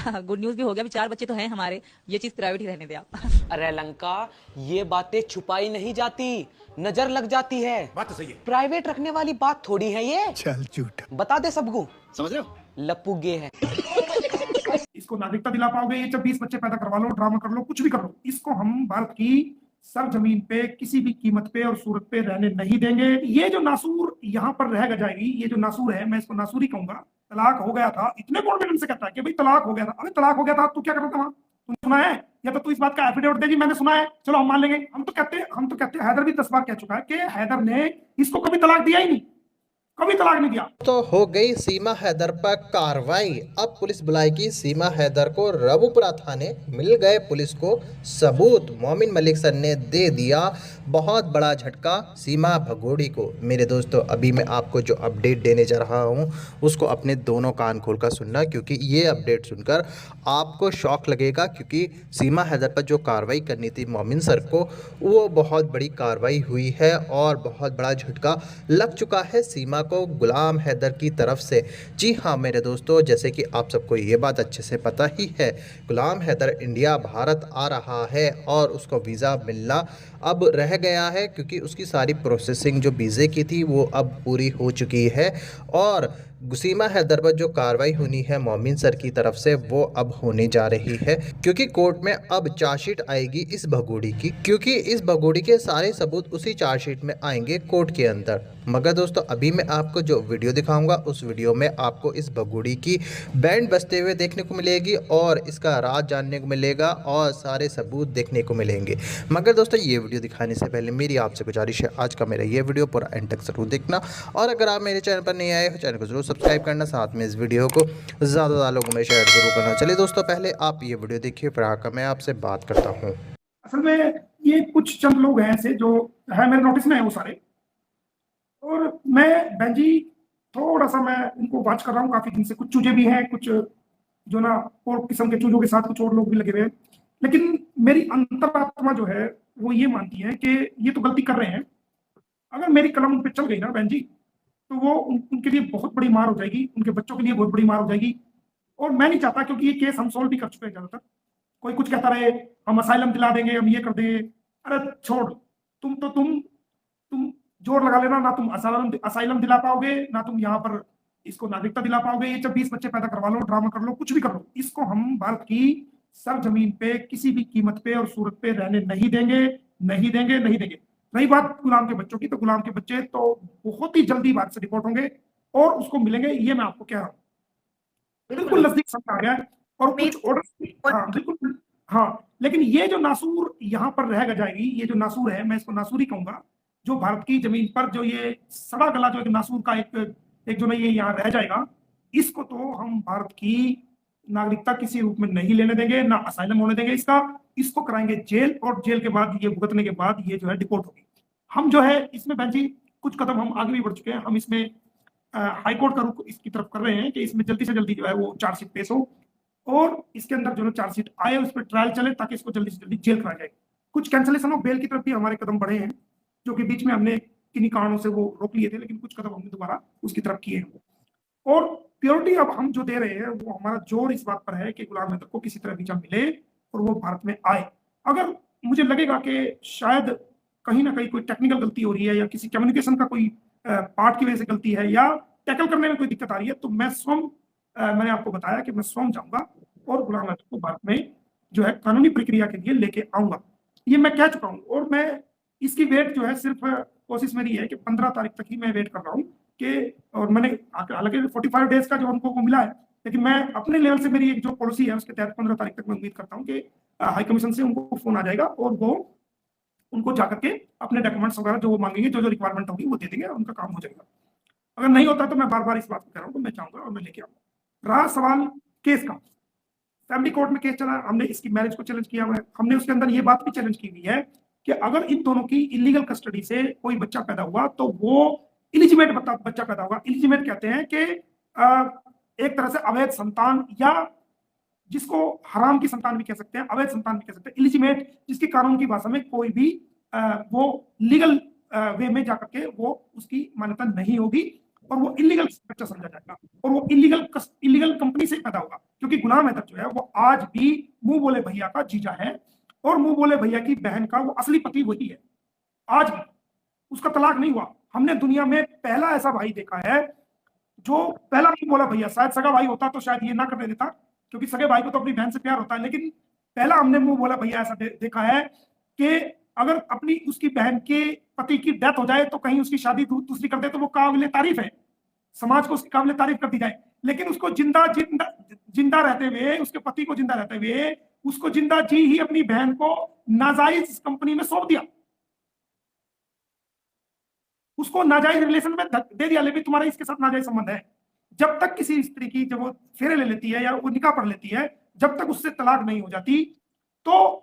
Good news भी हो गया, अभी 4 बच्चे तो हैं हमारे। ये चीज प्राइवेट ही रहने दे आप। अरे लंका, ये बातें छुपाई नहीं जाती, नजर लग जाती है। बात तो सही है। प्राइवेट रखने वाली बात थोड़ी है ये। चल झूठ। बता दे सबको, समझ रहे हो? लप्पू गे है। इसको नागरिकता दिला पाओगे, ये 20 बच्चे पैदा करवा लो, ड्रामा कर लो, कुछ भी कर लो, इसको हम भारत की सर जमीन पे किसी भी कीमत पे और सूरत पे रहने नहीं देंगे। ये जो नासूर यहाँ पर रह जाएगी, ये जो नासूर है, मैं इसको नासूर ही कहूंगा। तलाक हो गया था, इतने कॉन्फिडेंस से कहता है कि भाई तलाक हो गया था। अबे तलाक हो गया था, तू क्या कर रहा था वहां? तूने सुना है? या तो तू इस बात का एफिडेविट देगी मैंने सुना है, चलो हम मान लेंगे। हम तो कहते हैदर भी 10 बार कह चुका है कि हैदर ने इसको कभी तलाक दिया ही नहीं, कभी तलाक नहीं दिया। तो हो गई सीमा हैदर पर कार्रवाई। अब पुलिस बुलाएगी सीमा हैदर को रबुपुरा थाने। मिल गए पुलिस को सबूत। मोमिन मलिक सर ने दे दिया बहुत बड़ा झटका सीमा भगोड़ी को। मेरे दोस्तों, अभी मैं आपको जो अपडेट देने जा रहा हूं उसको अपने दोनों कान खोलकर सुनना, क्योंकि ये अपडेट सुनकर आपको शॉक लगेगा। क्योंकि सीमा हैदर पर जो कार्रवाई करनी थी मोमिन सर को, वो बहुत बड़ी कार्रवाई हुई है और बहुत बड़ा झटका लग चुका है सीमा को गुलाम हैदर की तरफ से। जी हाँ मेरे दोस्तों, जैसे कि आप सबको ये बात अच्छे से पता ही है, गुलाम हैदर इंडिया भारत आ रहा है और उसको वीज़ा मिलना अब रह गया है, क्योंकि उसकी सारी प्रोसेसिंग जो वीज़े की थी वो अब पूरी हो चुकी है। और सीमा हैदर पर जो कार्रवाई होनी है मोमिन सर की तरफ से, वो अब होने जा रही है, क्योंकि कोर्ट में अब चार्जशीट आएगी इस भगोड़ी की, क्योंकि इस भगोड़ी के सारे सबूत उसी चार्जशीट में आएंगे कोर्ट के अंदर। मगर दोस्तों, अभी मैं आपको जो वीडियो दिखाऊंगा उस वीडियो में आपको इस भगोड़ी की बैंड बजते हुए देखने को मिलेगी और इसका राज जानने को मिलेगा और सारे सबूत देखने को मिलेंगे। मगर दोस्तों, ये वीडियो दिखाने से पहले मेरी आपसे गुजारिश है, आज का मेरा ये वीडियो पूरा एंड तक जरूर देखना। और अगर आप मेरे चैनल पर नहीं आए हो, चैनल को जरूर सब्सक्राइब करना, साथ में इस वीडियो को ज़्यादा लोगों में शेयर जरूर करना। चलिए दोस्तों, पहले आप ये वीडियो देखिए, फिर आकर मैं आपसे बात करता हूँ। असल में ये कुछ चंद लोग हैं ऐसे जो है मेरे नोटिस में है वो सारे, और मैं बहन जी थोड़ा सा मैं उनको वॉच कर रहा हूँ काफी दिन से। कुछ चूजे भी हैं, कुछ जो ना और किस्म के चूजों के साथ कुछ और लोग भी लगे हुए हैं, लेकिन मेरी अंतरात्मा जो है वो ये मानती है कि ये तो गलती कर रहे हैं। अगर मेरी कलम उन पर चल गई ना बहन जी, तो वो उनके लिए बहुत बड़ी मार हो जाएगी, उनके बच्चों के लिए बहुत बड़ी मार हो जाएगी। और मैं नहीं चाहता, क्योंकि ये केस हम सोल्व भी कर चुके हैं ज्यादातर। कोई कुछ कहता रहे हम असाइलम दिला देंगे, हम ये कर देंगे, अरे छोड़। तुम जोर लगा लेना, ना तुम असाइलम दिला पाओगे, ना तुम यहाँ पर इसको नागरिकता दिला पाओगे। ये 20 बच्चे पैदा करवा लो, ड्रामा कर लो, कुछ भी कर लो, इसको हम भारत की सर जमीन पे किसी भी कीमत पे और सूरत पे रहने नहीं देंगे, नहीं देंगे, नहीं देंगे। रही बात गुलाम के बच्चों की, तो गुलाम के बच्चे तो बहुत ही जल्दी भारत से रिपोर्ट होंगे और उसको मिलेंगे, ये मैं आपको कह रहा हूँ। बिल्कुल नजदीक समय आ गया है और कुछ ऑर्डर, हाँ बिल्कुल, हाँ। लेकिन ये जो नासूर यहाँ पर रह जाएगी, ये जो नासूर है, मैं इसको नासूर ही कहूंगा, जो भारत की जमीन पर जो ये सड़ा गला जो एक नासूर का एक जो ना ये यहाँ रह जाएगा, इसको तो हम भारत की नागरिकता किसी रूप में नहीं लेने देंगे, ना असाइलम होने देंगे इसको कराएंगे जेल, और जेल के बाद ये भुगतने के बाद ये जो है डिपोर्ट होगी। हम जो है इसमें बहन जी कुछ कदम हम आगे भी बढ़ चुके हैं। हम इसमें हाईकोर्ट का रुख इसकी तरफ कर रहे हैं कि इसमें जल्दी से जल्दी जो है वो चार्जशीट पेश हो और इसके अंदर जो चार्जशीट आए उस पर ट्रायल चले, ताकि इसको जल्दी से जल्दी जेल कराया जाए। कुछ कैंसिलेशन ऑफ बेल की तरफ भी हमारे कदम बढ़े हैं, जो कि बीच में हमने किन्हीं कारणों से वो रोक लिए थे, लेकिन कुछ कदम हमने दोबारा उसकी तरफ किए हैं। और प्योरिटी अब हम जो दे रहे हैं वो हमारा जोर इस बात पर है कि गुलाम हैदर को किसी तरह वीजा मिले और वो भारत में आए। अगर मुझे लगेगा कि शायद कहीं ना कहीं कोई टेक्निकल गलती हो रही है या किसी कम्युनिकेशन का कोई पार्ट की वजह से गलती है या टैकल करने में कोई दिक्कत आ रही है, तो मैं स्वयं, मैंने आपको बताया कि मैं स्वयं जाऊंगा और गुलाम हैदर को भारत में जो है कानूनी प्रक्रिया के लिए लेके आऊंगा। ये मैं कह चुका हूँ और मैं इसकी वेट जो है, सिर्फ कोशिश मेरी है कि 15 तारीख तक ही मैं वेट कर रहा हूँ कि, और मैंने हालांकि 45 डेज का जो उनको मिला है, लेकिन मैं अपने लेवल से मेरी एक जो पॉलिसी है उसके तहत 15 तारीख तक मैं उम्मीद करता हूँ कि हाई कमीशन से उनको फोन आ जाएगा और वो उनको जाकर के अपने डॉक्यूमेंट्स वगैरह जो वो मांगेंगे, जो रिक्वायरमेंट होगी वो दे देंगे और उनका काम हो जाएगा। अगर नहीं होता तो मैं बार बार इस बात को कह रहा हूँ, तो मैं चाहूंगा और मैं लेके आऊंगा। रहा सवाल केस का, फैमिली कोर्ट में केस चला, हमने इसकी मैरिज को चैलेंज किया हुआ है। हमने उसके अंदर ये बात भी चैलेंज की हुई है कि अगर इन दोनों की इलीगल कस्टडी से कोई बच्चा पैदा हुआ तो वो इलिजिमेट बच्चा पैदा होगा। इलिजिमेट कहते हैं कि एक तरह से अवैध संतान, या जिसको हराम की संतान भी कह सकते हैं, अवैध संतान भी कह सकते हैं। इलिजिमेट जिसकी कानून की भाषा में कोई भी वो लीगल वे में जाकर के वो उसकी मान्यता नहीं होगी। और वो इलीगल बच्चा समझा जाएगा और वो इलीगल कंपनी से पैदा होगा, क्योंकि गुलाम हैदर जो है वो आज भी मुंह बोले भैया का जीजा है और मुंह बोले भैया की बहन का वो असली पति वही है। आज भी उसका तलाक नहीं हुआ। हमने दुनिया में पहला ऐसा भाई देखा है जो पहला मुंह बोला भैया, शायद सगा भाई होता तो शायद ये ना करने देता, क्योंकि सगे भाई को तो अपनी बहन से प्यार होता है, लेकिन पहला हमने मुंह बोला भैया ऐसा देखा है कि अगर अपनी उसकी बहन के पति की डेथ हो जाए तो कहीं उसकी शादी दूसरी कर दे तो वो काबिले तारीफ है, समाज को उसकी काबिले तारीफ कर दी जाए, लेकिन उसको जिंदा रहते हुए, उसके पति को जिंदा रहते हुए उसको जिंदा जी ही अपनी बहन को नाजायज कंपनी में सौंप दिया, उसको नाजायज रिलेशन में दे दिया। लेकिन तुम्हारा इसके साथ नाजायज संबंध है। जब तक किसी स्त्री की जब वो फेरे ले लेती है या वो निकाह पढ़ लेती है, जब तक उससे तलाक नहीं हो जाती, तो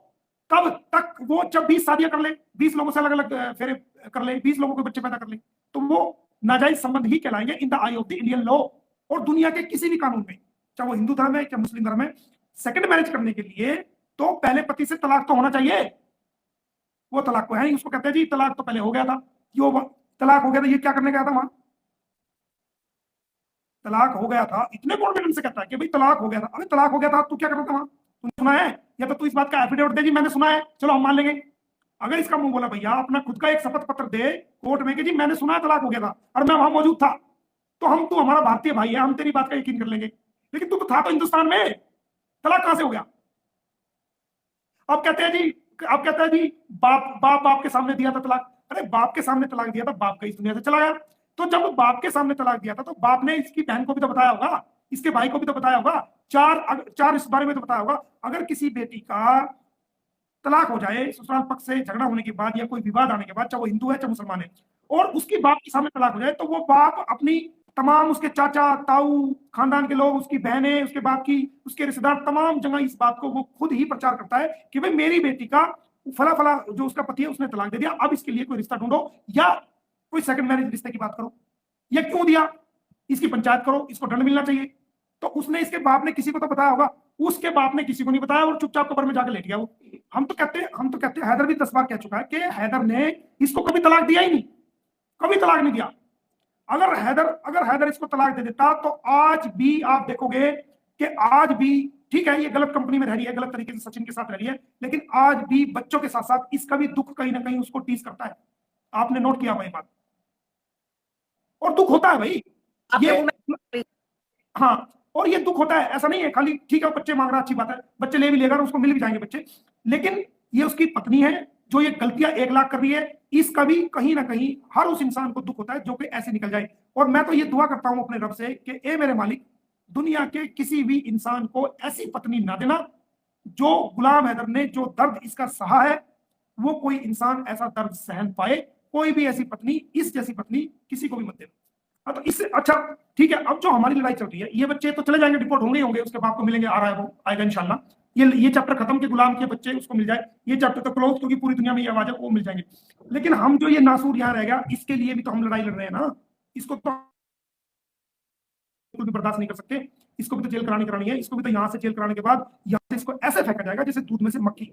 तब तक वो जब 20 शादियां कर ले, 20 लोगों से अलग अलग फेरे कर ले, 20 लोगों के बच्चे पैदा कर ले, तो वो नाजायज संबंध ही कहलाएंगे in the eye of the Indian law. और दुनिया के किसी भी कानून में, चाहे वो हिंदू धर्म है चाहे मुस्लिम धर्म है, सेकंड मैरिज करने के लिए तो पहले पति से तलाक तो होना चाहिए। वो तलाक को है नहीं, उसको कहते हैं जी तलाक तो पहले हो गया था, क्यों तलाक हो गया था, ये क्या करने गया था वहां, तलाक हो गया था, इतने कॉन्फिडेंस से कहता है कि भाई तलाक हो गया था। अरे तलाक हो गया था, तू क्या कर रहा था वहां, तूने सुना है? या तो तू इस बात का एफिडेविट दे जी मैंने सुना है, चलो हम मान लेंगे। अगर इसका मुंह बोला भैया अपना खुद का एक शपथ पत्र दे कोर्ट में कि जी मैंने सुना है तलाक हो गया था और मैं वहां मौजूद था, तो तू हमारा भारतीय भाई है, हम तेरी बात का यकीन कर लेंगे। लेकिन तू तो था तो हिंदुस्तान में, तलाक कहां से हो गया? अब कहते हैं जी बाप के सामने दिया था तलाक। अरे बाप के सामने तलाक दिया था, बाप का इस दुनिया से चला गया। तो जब बाप के सामने तलाक दिया था तो बाप ने इसकी बहन को भी तो बताया होगा, इसके भाई को भी तो बताया होगा, चार इस बारे में तो बताया होगा। अगर किसी बेटी का तलाक हो जाए ससुराल पक्ष से झगड़ा होने के बाद या कोई विवाद आने के बाद, चाहे वो हिंदू है चाहे मुसलमान है, और उसकी बाप के सामने तलाक हो जाए, तो वो बाप अपनी तमाम उसके चाचा ताऊ खानदान के लोग, उसकी बहनें, उसके बाप की उसके रिश्तेदार, तमाम जगह इस बात को वो खुद ही प्रचार करता है कि भाई मेरी बेटी का फला फला जो उसका पति है उसने तलाक दे दिया, अब इसके लिए कोई रिश्ता ढूंढो या कोई सेकंड मैरिज रिश्ते की बात करो, या क्यों दिया इसकी पंचायत करो, इसको दंड मिलना चाहिए। तो उसने, इसके बाप ने किसी को तो बताया होगा, उसके बाप ने किसी को नहीं बताया और चुपचाप कब्र में जाकर लेट गया वो। हम तो कहते हैं हैदर भी 10 बार कह चुका है कि हैदर ने इसको कभी तलाक दिया ही नहीं, कभी तलाक नहीं दिया। अगर हैदर इसको तलाक दे देता तो आज भी आप देखोगे कि आज भी, ठीक है ये गलत कंपनी में रह रही है, गलत तरीके से सचिन के साथ रह रही है, लेकिन आज भी बच्चों के साथ साथ इसका भी दुख कहीं ना कहीं उसको टीज करता है। आपने नोट किया भाई बात, और दुख होता है भाई ये, हाँ, और ये दुख होता है, ऐसा नहीं है खाली ठीक है बच्चे मांग रहा अच्छी बात है, बच्चे ले भी लेगा, उसको मिल भी जाएंगे बच्चे, लेकिन ये उसकी पत्नी है जो ये गलतियां 1 लाख कर रही है, इसका भी कहीं ना कहीं हर उस इंसान को दुख होता है जो कि ऐसे निकल जाए। और मैं तो ये दुआ करता हूं अपने रब से कि ए मेरे मालिक, दुनिया के किसी भी इंसान को ऐसी पत्नी ना देना, जो गुलाम हैदर ने जो दर्द इसका सहा है वो कोई इंसान ऐसा दर्द सहन पाए, कोई भी ऐसी पत्नी, इस जैसी पत्नी किसी को भी मत देना। तो इससे अच्छा ठीक है, अब जो हमारी लड़ाई चल रही है, ये बच्चे तो चले जाएंगे, डिपोर्ट होंगे, उसके बाप को मिलेंगे, आ रहा है वो आएगा इंशाल्लाह, ये चैप्टर खत्म के गुलाम के बच्चे उसको मिल जाए, ये चैप्टर तो क्लोज, क्योंकि पूरी दुनिया में ये आवाज है, वो मिल जाएंगे। लेकिन हम जो ये नासूर यहाँ रह गया, इसके लिए भी तो हम लड़ाई लड़ रहे हैं ना, इसको तो भी बर्दाश्त नहीं कर सकते, इसको भी तो जेल करानी है, इसको भी तो यहाँ से जेल कराने के बाद यहाँ से इसको ऐसे फेंका जाएगा जैसे दूध में से मक्खी।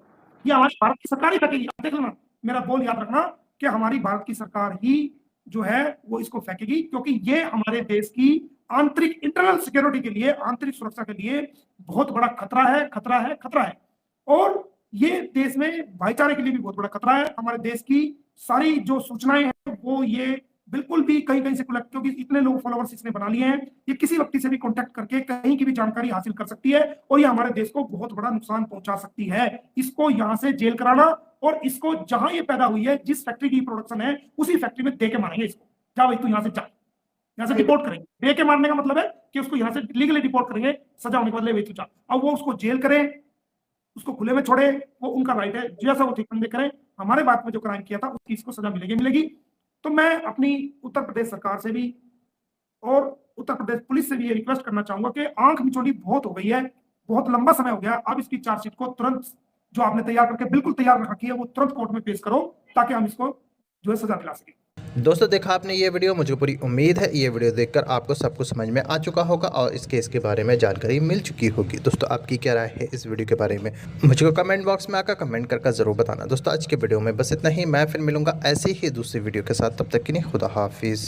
ये हमारी भारत की सरकार ही फेंकेगी, देख लेना, मेरा बोल याद रखना कि हमारी भारत की सरकार ही जो है वो इसको फेंकेगी, क्योंकि ये हमारे देश की आंतरिक इंटरनल सिक्योरिटी के लिए, आंतरिक सुरक्षा के लिए बहुत बड़ा खतरा है। और ये देश में भाईचारे के लिए भी बहुत बड़ा खतरा है। हमारे देश की सारी जो सूचनाएं हैं वो ये बिल्कुल भी कहीं से कलेक्ट, क्योंकि इतने लोग फॉलोवर्स इसने बना लिए हैं, ये किसी व्यक्ति से भी कांटेक्ट करके कहीं की भी जानकारी हासिल कर सकती है और ये हमारे देश को बहुत बड़ा नुकसान पहुंचा सकती है। इसको यहाँ से जेल कराना और इसको जहां ये पैदा हुई है, जिस फैक्ट्री की प्रोडक्शन है, उसी फैक्ट्री में दे के मारेंगे इसको, जा भाई तू यहाँ से जा, यहाँ से डिपोर्ट करेंगे। दे के मारने का मतलब है कि उसको यहाँ से लीगली डिपोर्ट करेंगे, सजा होने के बाद ले भाई तू जा। अब वो उसको जेल करे, उसको खुले में छोड़े, वो उनका राइट है, जैसा वो ठीक बंदे करें। हमारे बात में जो क्राइम किया था उसकी इसको सजा मिलेगी। तो मैं अपनी उत्तर प्रदेश सरकार से भी और उत्तर प्रदेश पुलिस से भी ये रिक्वेस्ट करना चाहूंगा कि आंख मिचौली बहुत हो गई है, बहुत लंबा समय हो गया, अब इसकी चार्जशीट को तुरंत जो आपने तैयार करके बिल्कुल तैयार रखी है वो तुरंत कोर्ट में पेश करो, ताकि हम इसको जो है सजा दिला सकें। दोस्तों देखा आपने ये वीडियो, मुझे पूरी उम्मीद है ये वीडियो देखकर आपको सब कुछ समझ में आ चुका होगा और इस केस के बारे में जानकारी मिल चुकी होगी। दोस्तों आपकी क्या राय है इस वीडियो के बारे में, मुझे कमेंट बॉक्स में आकर कमेंट करके ज़रूर बताना। दोस्तों आज के वीडियो में बस इतना ही, मैं फिर मिलूंगा ऐसी ही दूसरी वीडियो के साथ, तब तक के लिए खुदा हाफिज़।